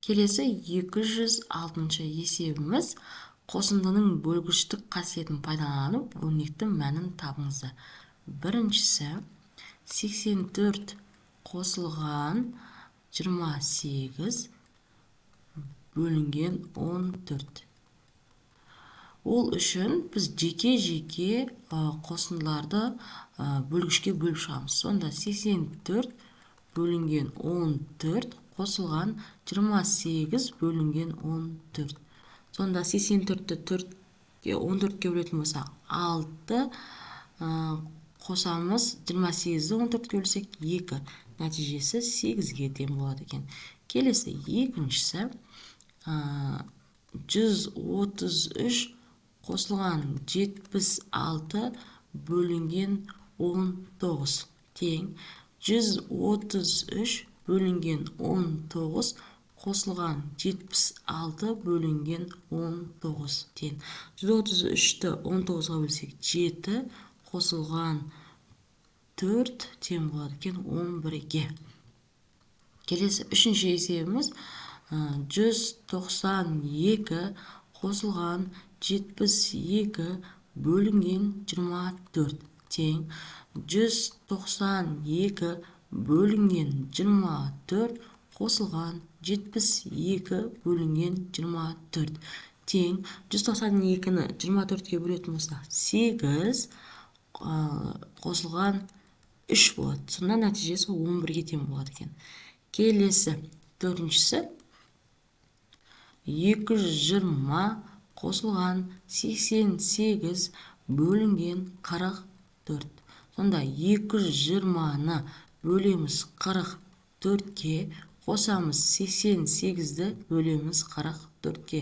Келесі 206-шы есебіміз қосындының бөлгіштік қасиетін пайдаланып өрнектің мәнін табыңыздар. Біріншісі 84 қосылған 28 бөлінген 14. Ол үшін біз жеке-жеке қосындыларды бөлгішке бөліп шығамыз. Сонда 84 бөлінген 14 қосылған 28 бөлінген 14. Сонда 84-ті 14-ке бөлетін болсақ 6 қосамыз, 28-ді 14-ке бөлсек 2. Нәтижесі 8-ге тең болады екен. Келесі екіншісі 133 қосылған 76 бөлінген 19 тең 133 бөлінген 19 қосылған 76 бөлінген 19 тең 133-ті 19-ға бөлсек 7 қосылған 4 тең болады екен 11-ге. Келесі үшінші есебіміз 192 қосылған 72 бөлінген 24 тең 192 бөлінген 24 қосылған 72 бөлінген 24 тең 192-ні 24-ке бөлетін болсақ 8 қосылған 3 болады. Сонда нәтижесі 11-ге тең болады екен. Келесі төртіншісі 220 қосылған 88 бөлінген 44. Сонда 220-ны бөлеміз 44-ке, қосамыз 88-ді бөлеміз 44-ке.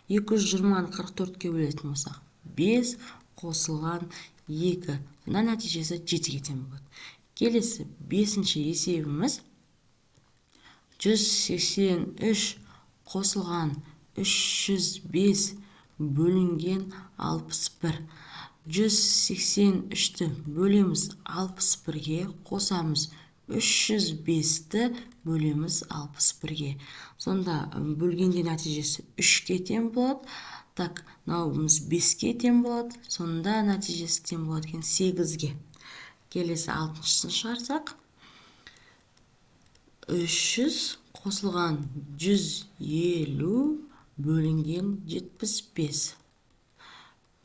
220-ны 44-ке бөлетін болсақ 5 қосылған 2. Сонда нәтижесі 7-ге тең болады. Келесі 5-ші есебіміз 183 қосылған 305 бөлінген 61. 183-ті бөлеміз 61-ге, қосамыз 305-ті бөлеміз 61-ге. Сонда бөлгенде нәтижесі 3-ке тең болады. Так, мынауымыз 5-ке тең болады. Сонда нәтижесі тең болады екен 8-ге. Келесі 6-шысын шығарсақ 300 қосылған 150 бөлінген 75.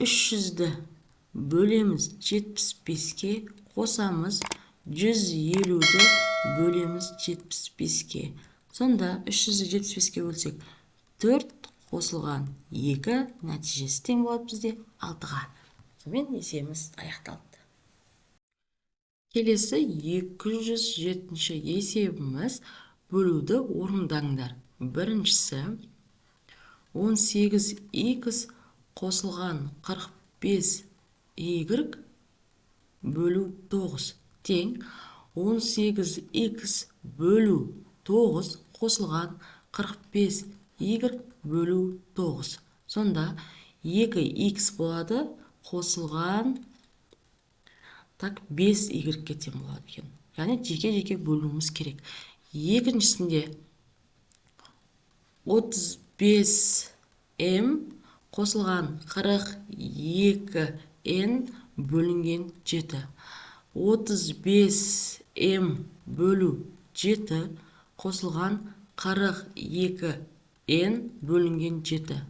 300-ді бөлеміз 75-ке, қосамыз 150-ді бөлеміз 75-ке. Сонда 300-ді 75-ке бөлсек 4 қосылған 2, нәтижесі тең болады бізде 6-ға. Сонымен есебіміз аяқталды. Келесі 207-ші есебіміз бөлуді орындаңдар. Біріншісі 18x қосылған 45y бөлу 9 тең 18x бөлу 9 қосылған 45y бөлу 9. Сонда 2x болады қосылған 5y-ге тең болады екен. Яғни жеке-жеке бөлуіміз керек. Екіншісінде 35m қосылған 42n бөлінген 7. 35m бөлу 7 қосылған 42n бөлінген 7.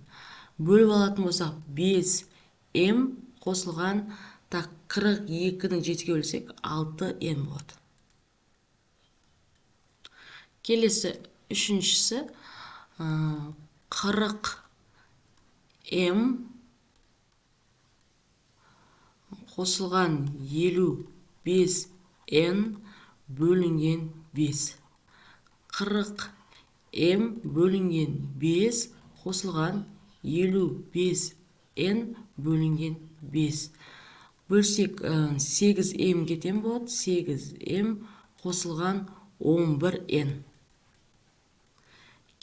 Бөліп алатын болсақ 5m қосылған 42-ні 7-ге бөлсек 6n болады. Келесі үшіншісі 40m қосылған 55n бөлінген 5. 40m бөлінген 5 қосылған 55n бөлінген 5. Бөлсек 8m-ге тең болады. 8m қосылған 11n.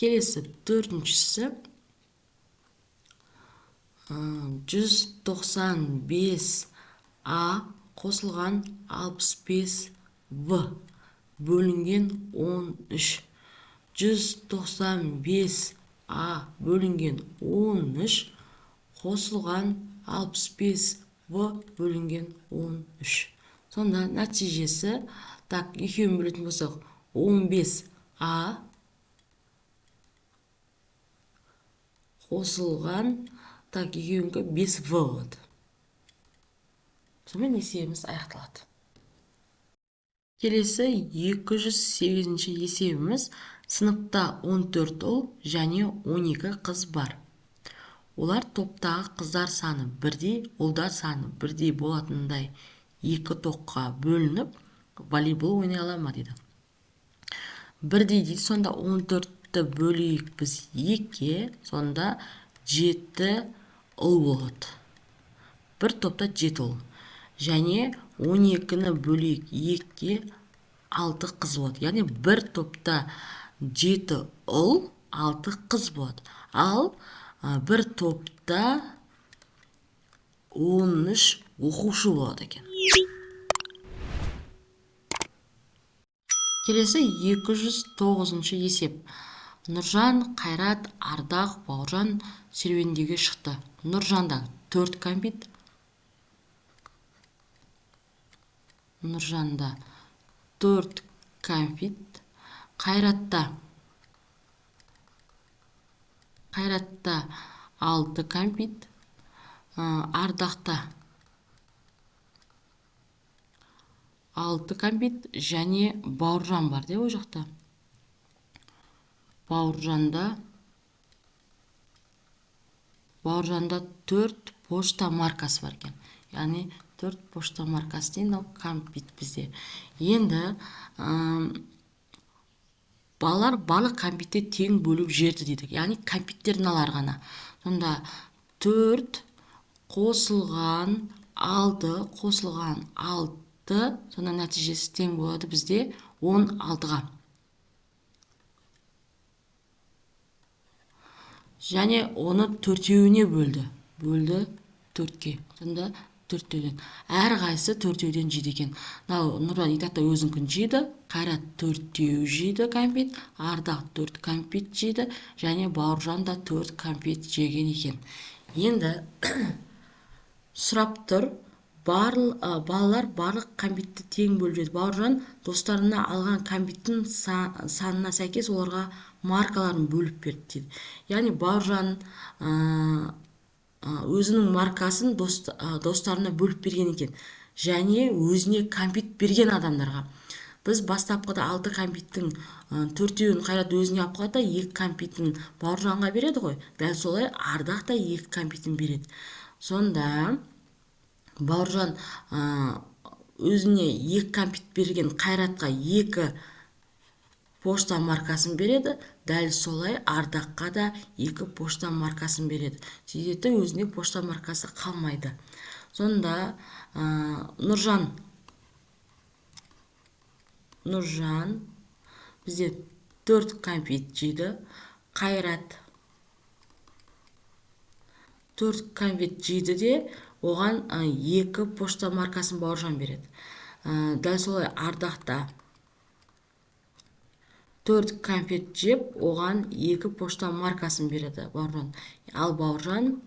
Келесі төртіншісі 195a қосылған 65v бөлінген 13. 195А бөлінген 13 қосылған 65В бөлінген 13. Сонда нәтижесі, так, екеуін бөлетін болсақ, 15А қосылған, так, екеуінікі 5В болады. Сонымен есебіміз аяқталады. Келесі 208-ші есебіміз. Сыныпта 14 ұл және 12 қыз бар. Олар топтағы қыздар саны бірдей, ұлдар саны бірдей болатындай екі тоққа бөлініп, волейбол ойнай ала ма дейді. Бірдей дейді, сонда 14-ті бөлейік біз 2-ке, сонда 7 ұл болады. Бір топта 7 ұл. Және 12-ні бөлейік 2-ке, 6 қыз болады. Яғни бір топта 7 ұл, 6 қыз болады. Ал бір топта 13 оқушы болады екен. Келесі 209-ші есеп. Нұржан, Қайрат, Ардақ, Бауыржан серуендеуге шықты. Нұржанда 4 кәмпит. Нұржанда 4 кәмпит. Қайратта 6 кәмпит. Ардақта 6 кәмпит және Бауыржан бар деп, о жақта. Бауыржанда 4 почта маркасы бар екен. Яғни 4 почта маркасы дейін, кәмпит бізде. Енді балалар барлық кәмпитті тең бөліп жерді дедік. Яғни кәмпиттердің алар ғана. Сонда 4 қосылған 6, сонда нәтижесі тең болады бізде 16-ға. Және оны 4-еуіне бөлді. 4-ке. Сонда 4-еуден. Әр қайсы 4-еуден жейді екен. Нұржан итақта өзінкін жейді. Қайрат 4-еу жейді кәмпит. Ардақ 4 кәмпит жейді. Және Бауыржан да 4 кәмпит жеген екен. Енді сұрап тұр. Балалар барлық кәмпитті тең бөліп жеді. Бауыржан достарына алған кәмпиттің санына сәйкес оларға маркаларын бөліп берді дейді. Яғни Бауыржан өзінің маркасын достарына бөліп берген екен. Және өзіне кәмпит берген адамдарға. Біз бастапқыда 6 кәмпиттің 4-еуін Қайрат өзіне алып қойды, 2 кәмпитін Бауыржанға береді ғой. Дәл солай Ардақ та 2 кәмпитін береді. Сонда Бауыржан өзіне 2 кәмпит берген Қайратқа 2 почта маркасын береді. Дәл солай Ардаққа да 2 почта маркасын береді. Сөйтеді өзіне почта маркасы қалмайды. Сонда Нұржан бізде 4 кәмпит жейді. Қайрат 4 кәмпит жейді де, оған 2 почта маркасын Бауыржан береді. Дәл солай Ардақта 4 кәмпит жеп, оған 2 почта маркасын береді Бауыржан. Ал Бауыржан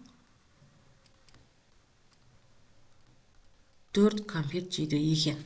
4 кәмпит жейді екен.